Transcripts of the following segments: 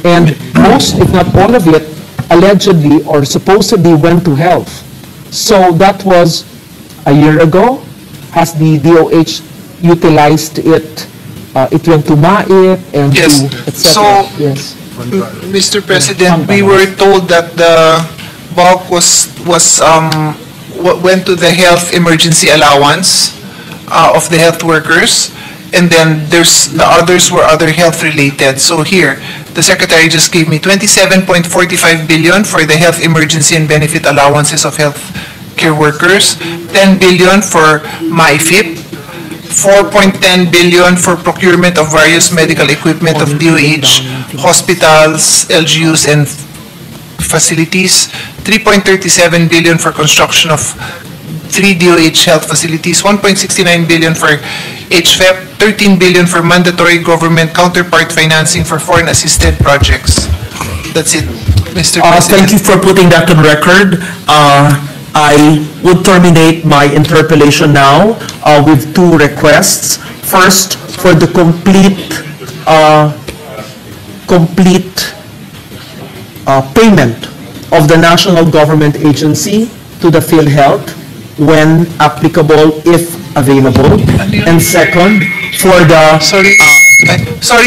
And most, if not all of it, allegedly or supposedly went to health. So that was a year ago. Has the DOH utilized it? It went to MAIT and Yes. to etc. So, yes. Mr. President, we were told that the bulk went to the health emergency allowance of the health workers, and then the others were other health related. So here, the Secretary just gave me 27.45 billion for the health emergency and benefit allowances of health care workers, 10 billion for MyFIP, 4.10 billion for procurement of various medical equipment of DOH, hospitals, LGUs, and facilities, 3.37 billion for construction of 3 DOH health facilities, 1.69 billion for HFEP, 13 billion for mandatory government counterpart financing for foreign assisted projects. That's it, Mr. President. Thank you for putting that on record. I would terminate my interpellation now with two requests. First, for the complete payment of the national government agency to the PhilHealth when applicable, if available. And second, for the... Sorry,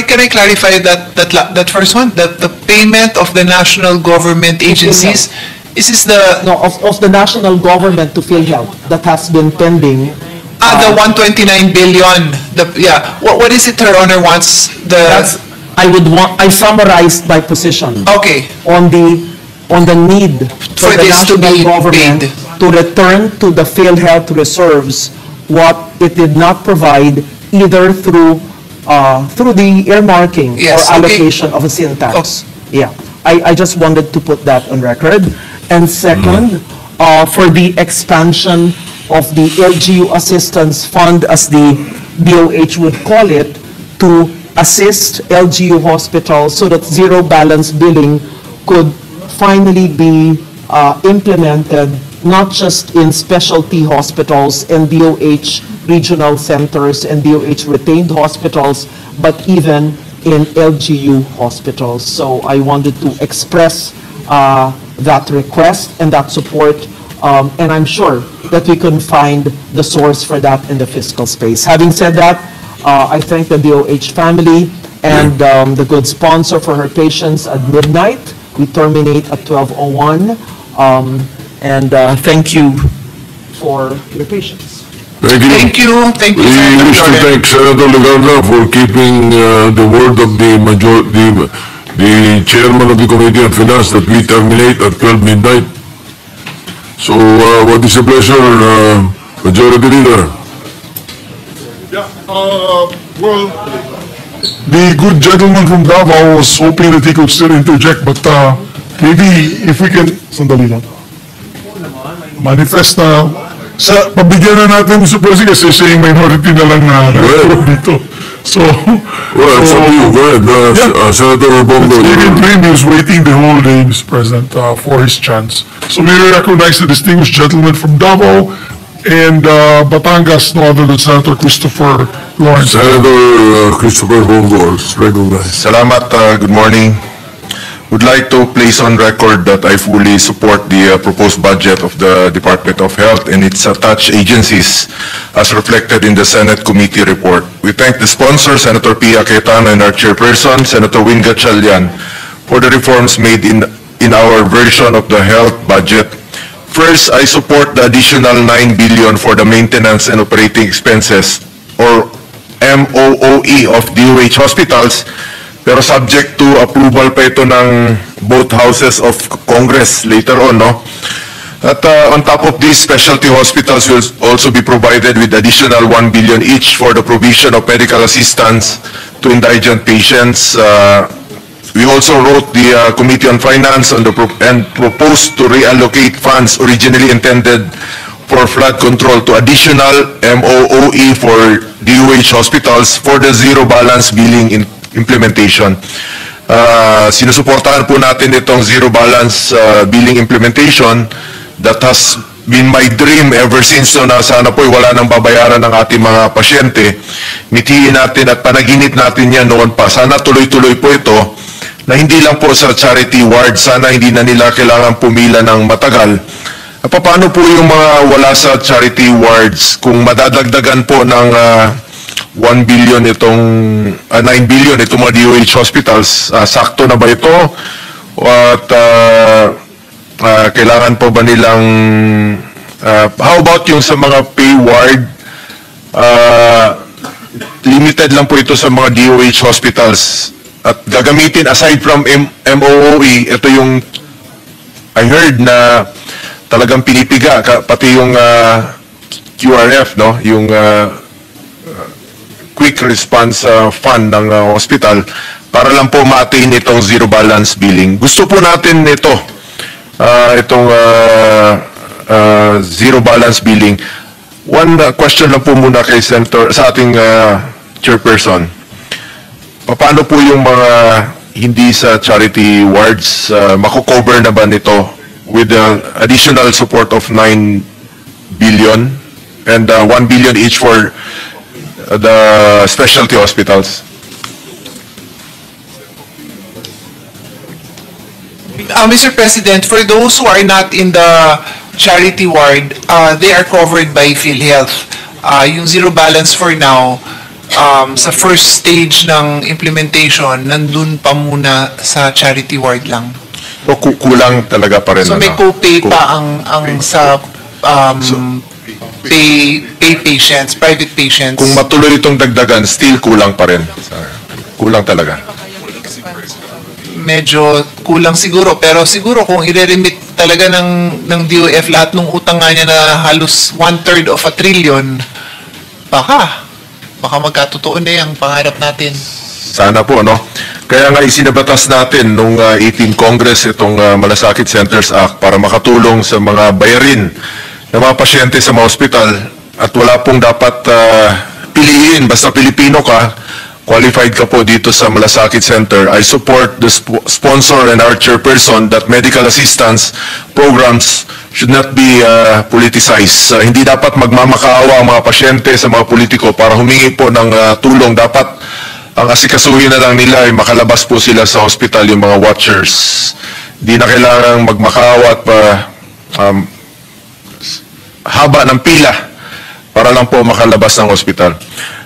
can I clarify that first one? That the payment of the national government agencies, is this the... No, of the national government to PhilHealth that has been pending. The 129 billion. Yeah. What is it, Her Honor wants? I summarized my position. Okay. On the need for the this to national be government paid. to return to the PhilHealth reserves what it did not provide either through the earmarking Yes, or okay. allocation of a sin tax. Yeah, I just wanted to put that on record. And second, for the expansion of the LGU Assistance Fund, as the DOH would call it, to assist LGU hospitals so that zero balance billing could finally be implemented, not just in specialty hospitals and DOH regional centers and DOH retained hospitals, but even in LGU hospitals. So I wanted to express that request and that support, and I'm sure that we can find the source for that in the fiscal space. Having said that, I thank the DOH family and the good sponsor for her patience at midnight. We terminate at 12:01, and thank you for your patience. Thank you. Thank you. Thank you, We Senator wish to Jordan. thank Senator Legarda for keeping the word of the chairman of the Committee on Finance that we terminate at 12 midnight. So what is the pleasure, Majority Leader? Yeah, well, the good gentleman from Davao was hoping that he could still interject, but maybe if we can, sandali lang. Manifest na, pabigyan na natin, Mr. President, kasi siya yung minority na lang na dito. So, Well, it's up to you. Go ahead, Senator Bongo. Stephen Green is waiting the whole day, Mr. President, for his chance. So we recognize the distinguished gentleman from Davao and Batangas, no other than Senator Christopher Lawrence. Senator Christopher Bongo is recognized. Salamat, good morning. Would like to place on record that I fully support the proposed budget of the Department of Health and its attached agencies as reflected in the Senate Committee report. We thank the sponsor, Senator Pia Cayetano, and our chairperson, Senator Win Gatchalian, for the reforms made in our version of the health budget. First, I support the additional 9 billion for the maintenance and operating expenses, or MOOE, of DOH hospitals, pero subject to approval pa ito ng both houses of Congress later on, no? At on top of this, specialty hospitals will also be provided with additional 1 billion each for the provision of medical assistance to indigent patients. We also wrote the Committee on Finance and proposed to reallocate funds originally intended for flood control to additional MOOE for DOH hospitals for the zero balance billing implementation. Sinusuportahan po natin itong zero balance billing implementation that has been my dream ever since, so na sana po wala nang babayaran ng ating mga pasyente. Mitiin natin at panaginip natin yan noon pa. Sana tuloy-tuloy po ito na hindi lang po sa charity ward, sana hindi na nila kailangan pumila ng matagal. Paano po yung mga wala sa charity wards kung madadagdagan po ng 1 billion itong 9 billion itong mga DOH hospitals? Sakto na ba ito? At kailangan po ba nilang how about yung sa mga pay ward? Limited lang po ito sa mga DOH hospitals. At gagamitin aside from MOOE, ito yung I heard na talagang pinipiga pati yung QRF, no, yung quick response fund ng hospital para lang po ma-attain itong zero balance billing. Gusto po natin ito, itong zero balance billing. One question lang po muna kay Senator, sa ating chairperson. Paano po yung mga hindi sa charity wards, mako-cover na ba nito with the additional support of 9 billion and 1 billion each for the specialty hospitals? Mr. President, for those who are not in the charity ward, they are covered by PhilHealth. Yung zero balance for now, sa first stage ng implementation, nandun pa muna sa charity ward lang. So, kulang talaga pa rin. So may co-pay pa ang sa pay patients, private patients. Kung matuloy itong dagdagan, still kulang pa rin. Kulang talaga. Medyo kulang siguro, pero siguro kung i-remit talaga ng DOF lahat ng utang nga niya na halos 1/3 of a trillion, baka magkatotoo na yung pangarap natin. Sana po, no? Kaya nga isinabatas natin nung 18 Congress itong Malasakit Centers Act para makatulong sa mga bayarin ng mga pasyente sa mga hospital at wala pong dapat piliin. Basta Pilipino ka, qualified ka po dito sa Malasakit Center. I support the sponsor and our chairperson that medical assistance programs should not be politicized. Hindi dapat magmamakaawa ang mga pasyente sa mga politiko para humingi po ng tulong. Dapat ang asikasuhin na lang nila ay makalabas po sila sa hospital, yung mga watchers. Hindi na kailangang magmakaawa at haba ng pila para lang po makalabas ng hospital.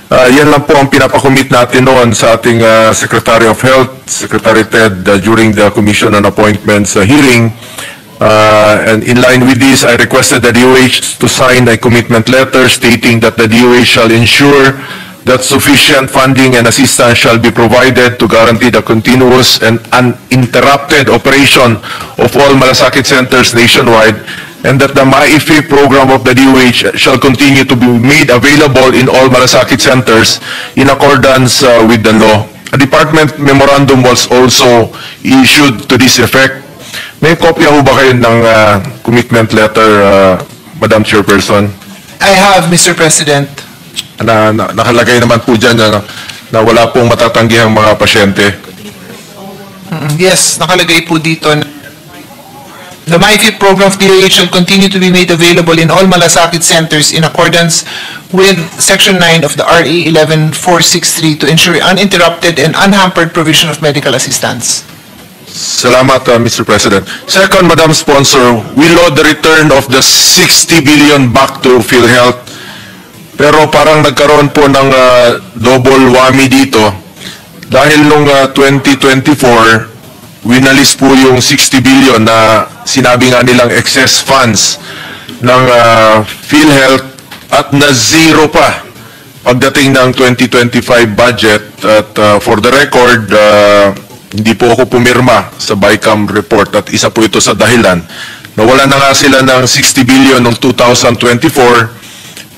Yan lang po ang pinapakomit natin noon sa ating Secretary of Health, Secretary Ted, during the Commission on Appointments hearing. And in line with this, I requested the DOH to sign a commitment letter stating that the DOH shall ensure that sufficient funding and assistance shall be provided to guarantee the continuous and uninterrupted operation of all Malasakit centers nationwide, and that the MAIFI program of the DOH shall continue to be made available in all Malasakit centers in accordance with the law. A department memorandum was also issued to this effect. May kopya ho ba kayo ng commitment letter, Madam Chairperson? I have, Mr. President. Nakalagay naman po dyan na wala pong matatanggihang mga pasyente. Yes, nakalagay po dito. The MAIFI program of DOH shall continue to be made available in all Malasakit centers in accordance with Section 9 of the RA 11463 to ensure uninterrupted and unhampered provision of medical assistance. Salamat, Mr. President. Second, Madam Sponsor, we laud the return of the 60 billion back to PhilHealth. Pero parang nagkaroon po ng double whammy dito dahil nung 2024, winalis po yung 60 billion na sinabi nga nilang excess funds ng PhilHealth at na zero pa pagdating ng 2025 budget. At for the record, hindi po ako pumirma sa BICAM report at isa po ito sa dahilan. Nawala na nga sila ng 60 billion noong 2024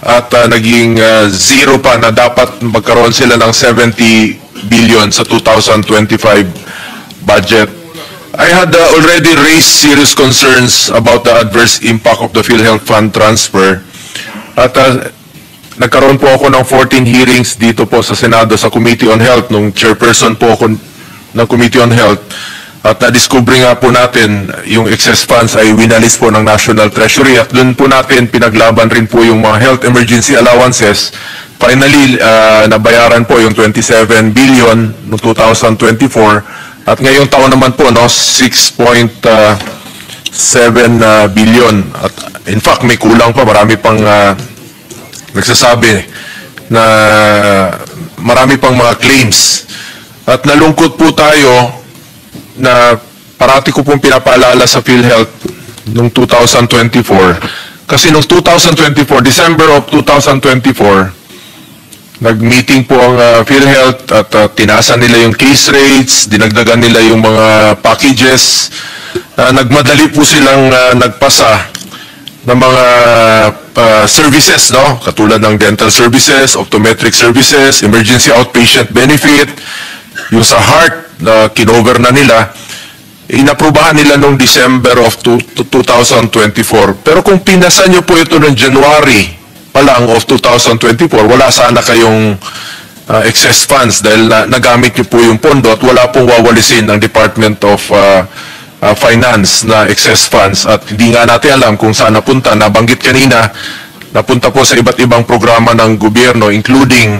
at naging zero pa na dapat magkaroon sila ng 70 billion sa 2025 budget. I had already raised serious concerns about the adverse impact of the PhilHealth Fund transfer. At nagkaroon po ako ng 14 hearings dito po sa Senado sa Committee on Health nung chairperson po ako ng Committee on Health. At na-discover nga po natin yung excess funds ay winalis po ng National Treasury at doon po natin pinaglaban rin po yung mga health emergency allowances. Finally, nabayaran po yung 27 billion noong 2024 At ngayong taon naman po, no, 6.7 billion. At in fact, may kulang pa. Marami pang nagsasabi na marami pang mga claims. At nalungkot po tayo na parati ko pong pinapaalala sa PhilHealth noong 2024. Kasi noong 2024, December of 2024, nag-meeting po ang PhilHealth at tinasan nila yung case rates, dinagdagan nila yung mga packages. Nagmadali po silang nagpasa ng mga services, no? Katulad ng dental services, optometric services, emergency outpatient benefit, yung sa heart na kinover na nila, inaprubahan nila noong December of 2024. Pero kung pinasa nyo po ito noong January pa lang of 2024, wala sana kayong excess funds dahil nagamit nyo po yung pondo at wala pong wawalisin ng Department of Finance na excess funds at hindi nga natin alam kung saan napunta. Nabanggit kanina, napunta po sa iba't ibang programa ng gobyerno including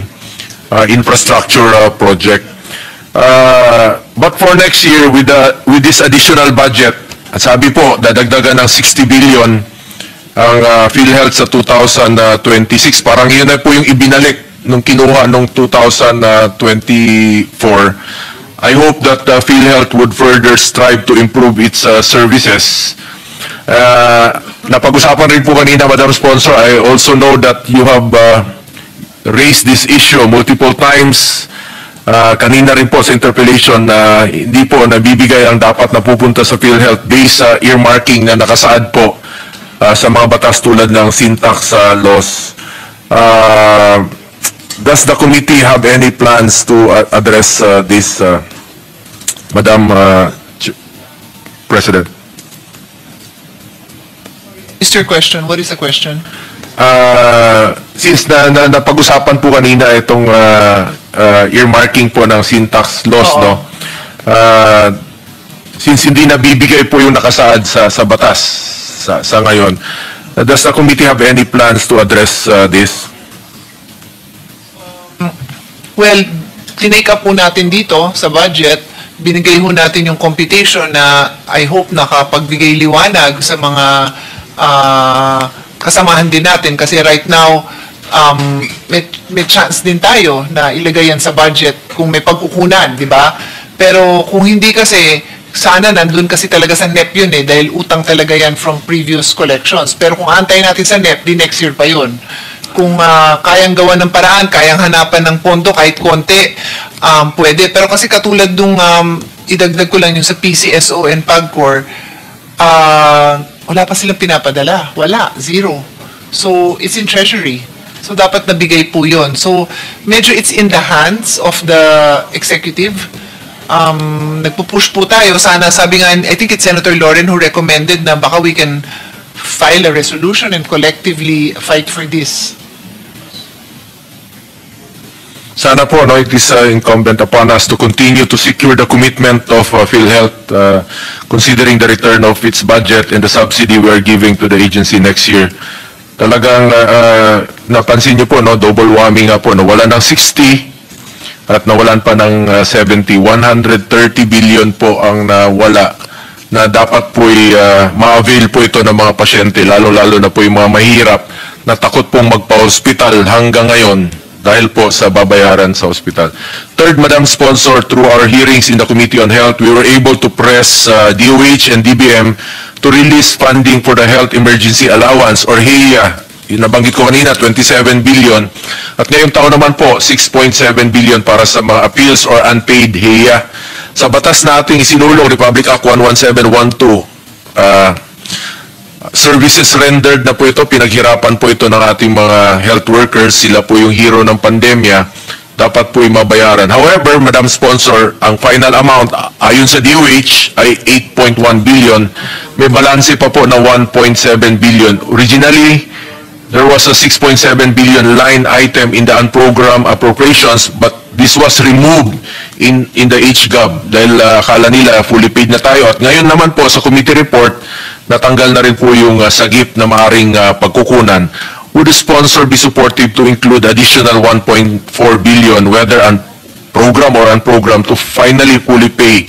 infrastructure project. But for next year, with this additional budget, at sabi po, dadagdagan ng 60 billion ang PhilHealth sa 2026. Parang yun na po yung ibinalik nung kinuha nung 2024. I hope that PhilHealth would further strive to improve its services. Napag-usapan rin po kanina, Madam Sponsor, I also know that you have raised this issue multiple times. Kanina rin po sa interpellation na hindi po nabibigay ang dapat na pupunta sa PhilHealth based sa earmarking na nakasaad po sa mga batas tulad ng syntax laws. Does the committee have any plans to address this, Madam President? Mr. Question, what is the question? Since napag-usapan po kanina itong earmarking po ng syntax laws, no? Since hindi nabibigay po yung nakasaad sa batas sa ngayon, does the committee have any plans to address this? Well, tinake up po natin dito sa budget, binigay ho natin yung computation na I hope nakapagbigay liwanag sa mga kasamahan din natin kasi right now, may chance din tayo na ilagay yan sa budget kung may pagkukunan, di ba? Pero kung hindi kasi, sana nandun kasi talaga sa NEP yun dahil utang talaga yan from previous collections. Pero kung antayin natin sa NEP, di next year pa yun. Kung kayang gawa ng paraan, kayang hanapan ng pondo kahit konti, pwede. Pero kasi katulad nung idagdag ko lang yung sa PCSO and PAGCOR, wala pa silang pinapadala. Wala, zero. So, it's in Treasury. So, dapat nabigay po yun. So, medyo it's in the hands of the executive. Nagpupush po tayo. Sana, sabi nga, I think it's Senator Loren who recommended na baka we can file a resolution and collectively fight for this. Sana po, no, it is incumbent upon us to continue to secure the commitment of PhilHealth, considering the return of its budget and the subsidy we are giving to the agency next year. Talagang napansin niyo po, no, double whammy nga po, no, wala ng 60 at nawalan pa ng 70, 130 billion po ang nawala na dapat po ma-avail po ito ng mga pasyente, lalo-lalo na po yung mga mahirap na takot pong magpa-hospital hanggang ngayon dahil po sa babayaran sa hospital. Third, Madam Sponsor, through our hearings in the Committee on Health, we were able to press DOH and DBM to release funding for the Health Emergency Allowance or HEA. Yung nabanggit ko kanina, 27 billion. At ngayong taon naman po, 6.7 billion para sa mga appeals or unpaid HEA. Sa batas nating isinulong, Republic Act 11712, services rendered na po ito, pinaghirapan po ito ng ating mga health workers. Sila po yung hero ng pandemya. Dapat po yung mabayaran. However, Madam Sponsor, ang final amount, ayon sa DOH, ay 8.1 billion. May balanse pa po na 1.7 billion. Originally, there was a 6.7 billion line item in the unprogrammed appropriations, but this was removed in the HGov dahil akala nila fully paid na tayo. At ngayon naman po sa committee report, natanggal na rin po yung sagip na maaring pagkukunan. Would the sponsor be supportive to include additional 1.4 billion, whether program or unprogram to finally fully pay